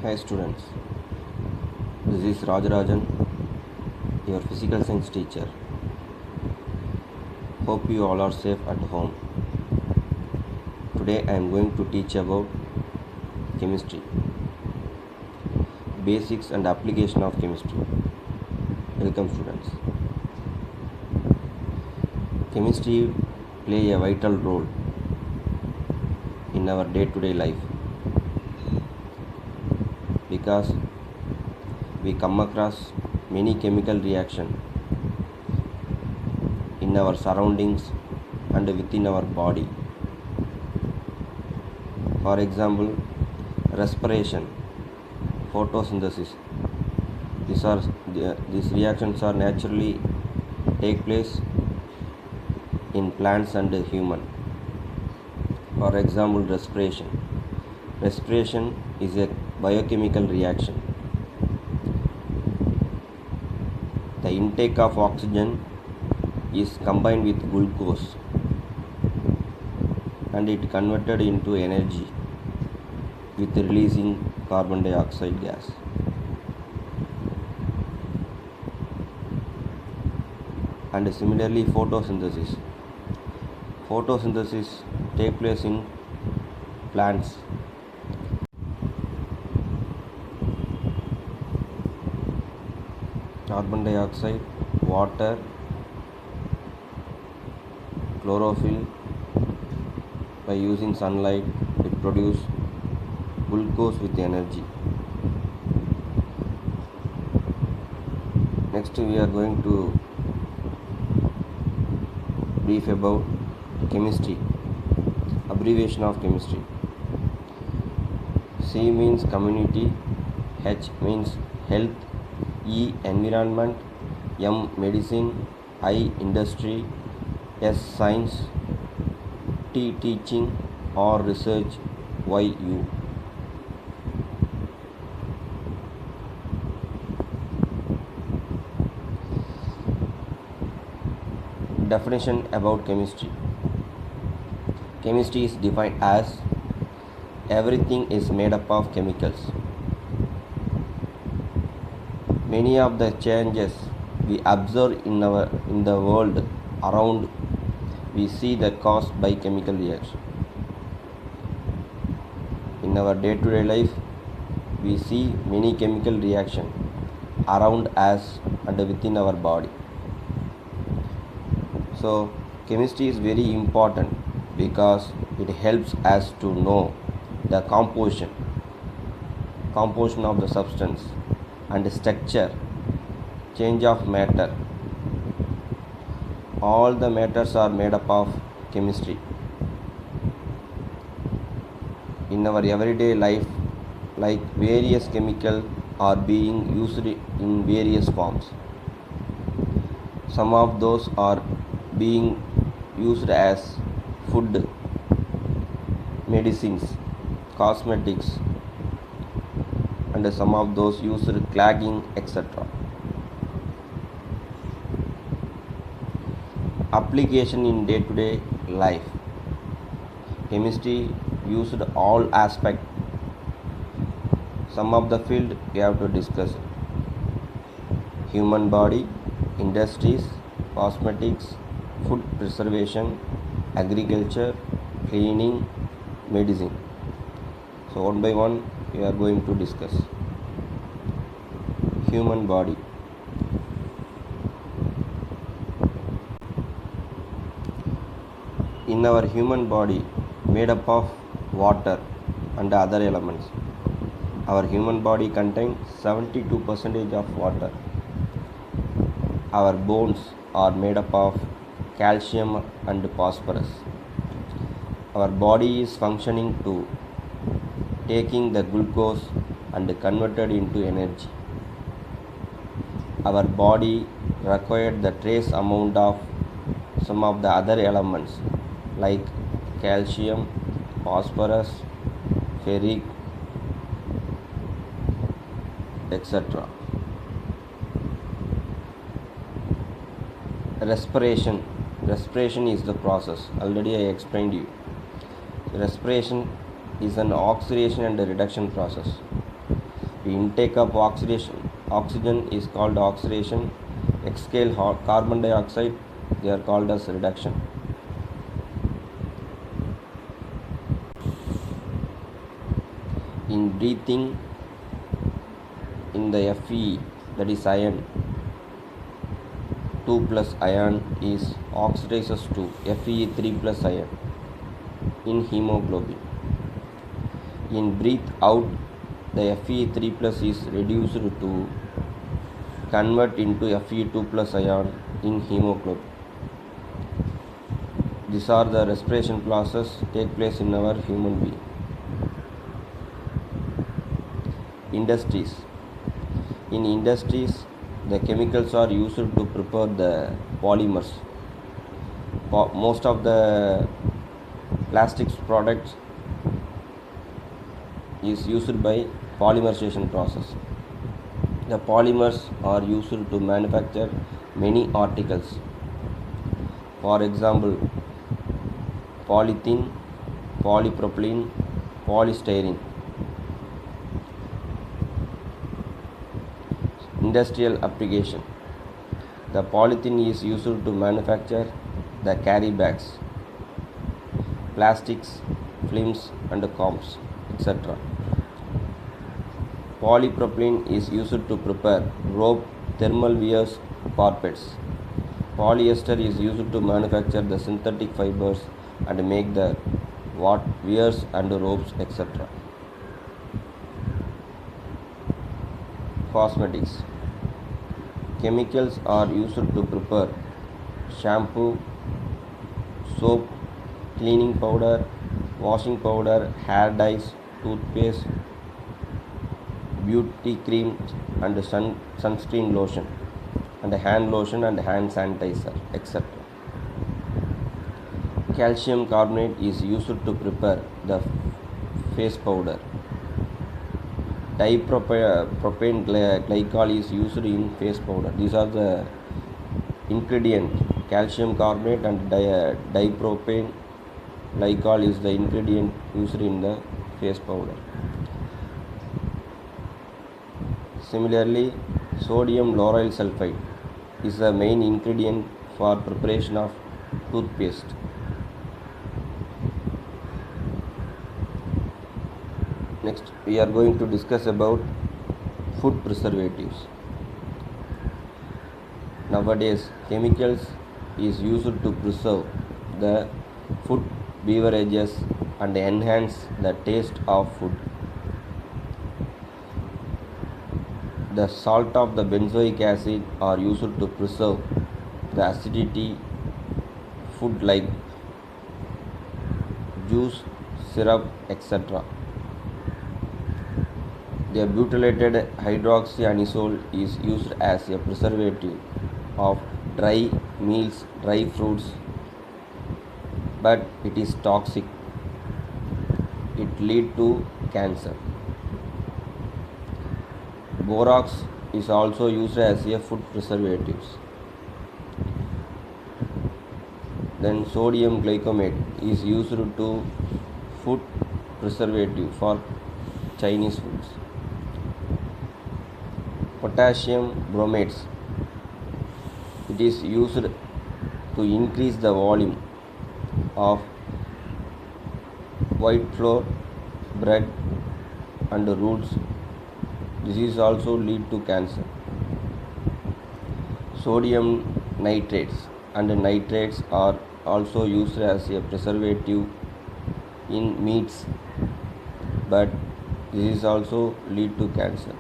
Hi students, this is Rajarajan, your physical science teacher. Hope you all are safe at home. Today I am going to teach about chemistry, basics and application of chemistry. Welcome students. Chemistry play a vital role in our day-to-day life because we come across many chemical reactions in our surroundings and within our body. For example, respiration, photosynthesis. These reactions are naturally take place in plants and human. For example, respiration. Respiration is a biochemical reaction. The intake of oxygen is combined with glucose and it converted into energy with releasing carbon dioxide gas. And similarly, photosynthesis. Photosynthesis take place in plants. Carbon dioxide, water, chlorophyll. By using sunlight, it produces glucose with energy. Next, we are going to brief about chemistry. Abbreviation of chemistry. C means community, H means health, E environment, M medicine, I industry, S science, T teaching or research, Y you. Definition about chemistry. Chemistry is defined as everything is made up of chemicals. Many of the changes we observe in the world around we see that caused by chemical reaction. In our day-to-day life, we see many chemical reaction around us and within our body. So, chemistry is very important because it helps us to know the composition of the substance and structure, change of matter. All the matters are made up of chemistry. In our everyday life, like various chemicals are being used in various forms. Some of those are being used as food, medicines, cosmetics, and some of those used clagging, etc. Application in day-to-day life. Chemistry used all aspects. Some of the field we have to discuss. Human body, industries, cosmetics, food preservation, agriculture, cleaning, medicine. So one by one we are going to discuss. Human body. In our human body made up of water and other elements. Our human body contains 72% of water. Our bones are made up of calcium and phosphorus. Our body is functioning to taking the glucose and converted into energy. Our body required the trace amount of some of the other elements like calcium, phosphorus, ferric, etc. Respiration is the process. Already I explained you. Respiration is an oxidation and a reduction process. The intake of oxygen is called oxidation. Exhale carbon dioxide, they are called as reduction. In breathing, in the Fe, that is iron, 2 plus ion is oxidizes to Fe3 plus ion in hemoglobin. In breathe out, the Fe3 plus is reduced to convert into Fe2 plus ion in hemoglobin. These are the respiration process take place in our human being. Industries. In industries, the chemicals are used to prepare the polymers. Most of the plastics products is used by polymerization process. The polymers are used to manufacture many articles. For example, polythene, polypropylene, polystyrene. Industrial application. The polythene is used to manufacture the carry bags, plastics, films and combs, etc. Polypropylene is used to prepare rope, thermal wears, carpets. Polyester is used to manufacture the synthetic fibers and make the wears and ropes, etc. Cosmetics. Chemicals are used to prepare shampoo, soap, cleaning powder, washing powder, hair dyes, toothpaste, beauty creams and sunscreen lotion and hand lotion and hand sanitizer, etc. Calcium carbonate is used to prepare the face powder. Dipropane glycol is used in face powder. These are the ingredients. Calcium carbonate and dipropane glycol is the ingredient used in the face powder. Similarly, sodium lauryl sulfide is the main ingredient for preparation of toothpaste. Next, we are going to discuss about food preservatives. Nowadays, chemicals is used to preserve the food beverages and enhance the taste of food. The salt of the benzoic acid are used to preserve the acidity food like juice, syrup, etc. The butylated hydroxyanisole is used as a preservative of dry meals, dry fruits, but it is toxic. It leads to cancer. Borax is also used as a food preservative. Then sodium glycomate is used to food preservative for Chinese foods. Potassium bromates, it is used to increase the volume of white flour, bread and roots. This is also lead to cancer. Sodium nitrates and nitrates are also used as a preservative in meats, but this is also lead to cancer.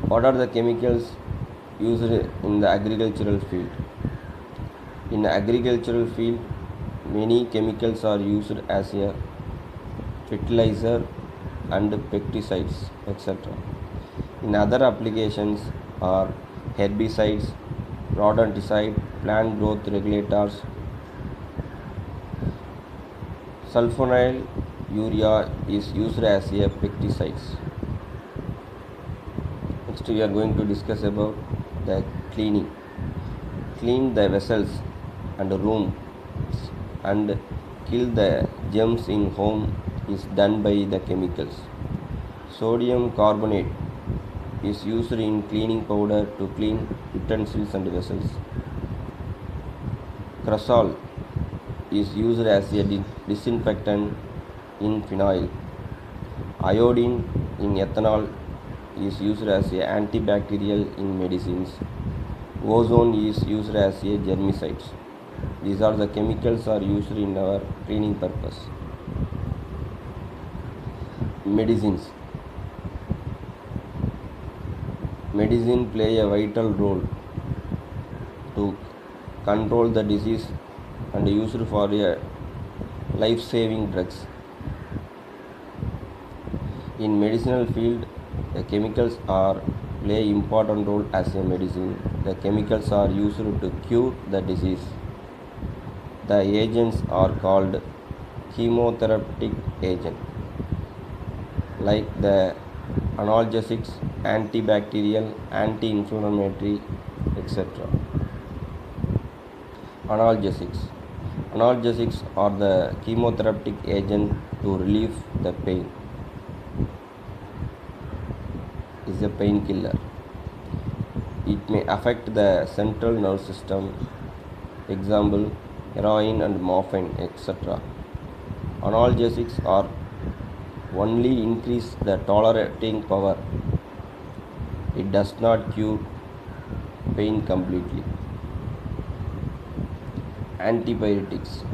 What are the chemicals used in the agricultural field? In the agricultural field, many chemicals are used as a fertilizer and pesticides, etc. In other applications are herbicides, rodenticide, plant growth regulators. Sulfonyl urea is used as a pesticides. Next, we are going to discuss about the cleaning. Clean the vessels and rooms and kill the germs in home is done by the chemicals. Sodium carbonate is used in cleaning powder to clean utensils and vessels. Cresol is used as a disinfectant in phenol. Iodine in ethanol is used as a antibacterial in medicines. Ozone is used as a germicide. These are the chemicals are used in our cleaning purpose. Medicines. Medicine play a vital role to control the disease and used for a life-saving drugs. In medicinal field, the chemicals are play important role as a medicine. The chemicals are used to cure the disease. The agents are called chemotherapeutic agent, like the analgesics, antibacterial, anti-inflammatory, etc. Analgesics. Analgesics are the chemotherapeutic agent to relieve the pain. Is a painkiller. It may affect the central nervous system. Example, heroin and morphine, etc. Analgesics are only increase the tolerating power. It does not cure pain completely. Antipyretics.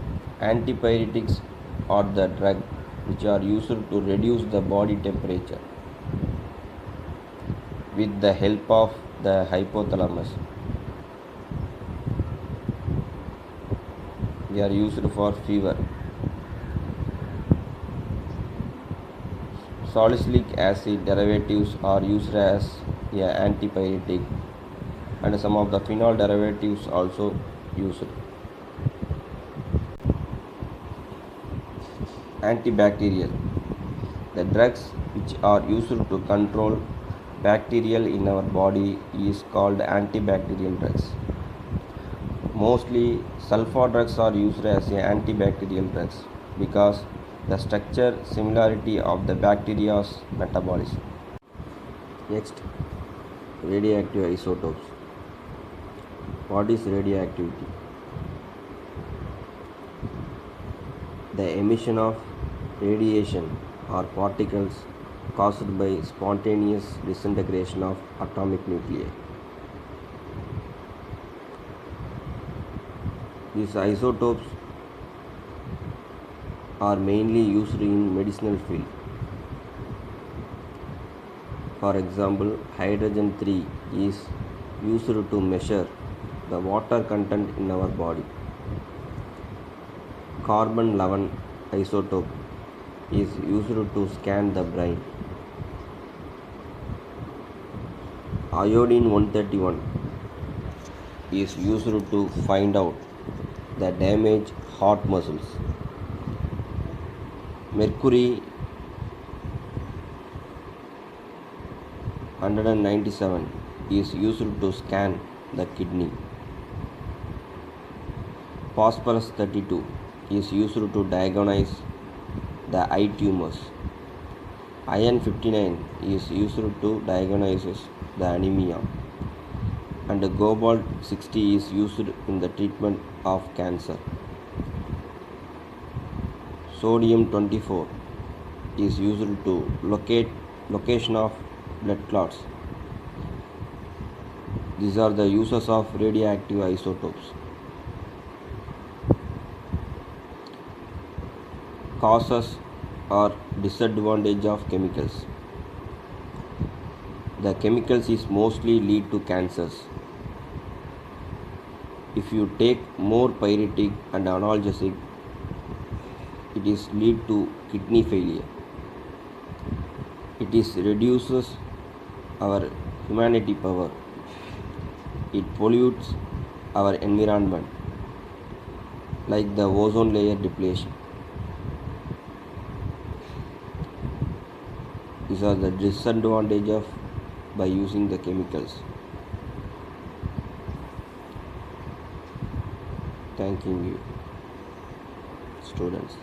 Antipyretics are the drug which are used to reduce the body temperature with the help of the hypothalamus. They are used for fever. Salicylic acid derivatives are used as a antipyretic, and some of the phenol derivatives also used. Antibacterial. The drugs which are used to control bacterial in our body is called antibacterial drugs. Mostly sulfur drugs are used as antibacterial drugs because the structure similarity of the bacteria's metabolism. Next, radioactive isotopes. What is radioactivity? The emission of radiation or particles caused by spontaneous disintegration of atomic nuclei. These isotopes are mainly used in medicinal field. For example, hydrogen 3 is used to measure the water content in our body. Carbon 11 isotope is used to scan the brain. Iodine 131 is used to find out the damaged heart muscles. Mercury 197 is used to scan the kidney. Phosphorus 32 is used to diagnose the eye tumors. Iron 59 is used to diagnose the anemia. And cobalt 60 is used in the treatment of cancer. Sodium 24 is used to locate location of blood clots. These are the uses of radioactive isotopes. Causes or disadvantage of chemicals. The chemicals is mostly lead to cancers. If you take more pyretic and analgesic, it is lead to kidney failure. It is reduces our humanity power. It pollutes our environment, like the ozone layer depletion. These are the disadvantage of by using the chemicals. Thanking you, students.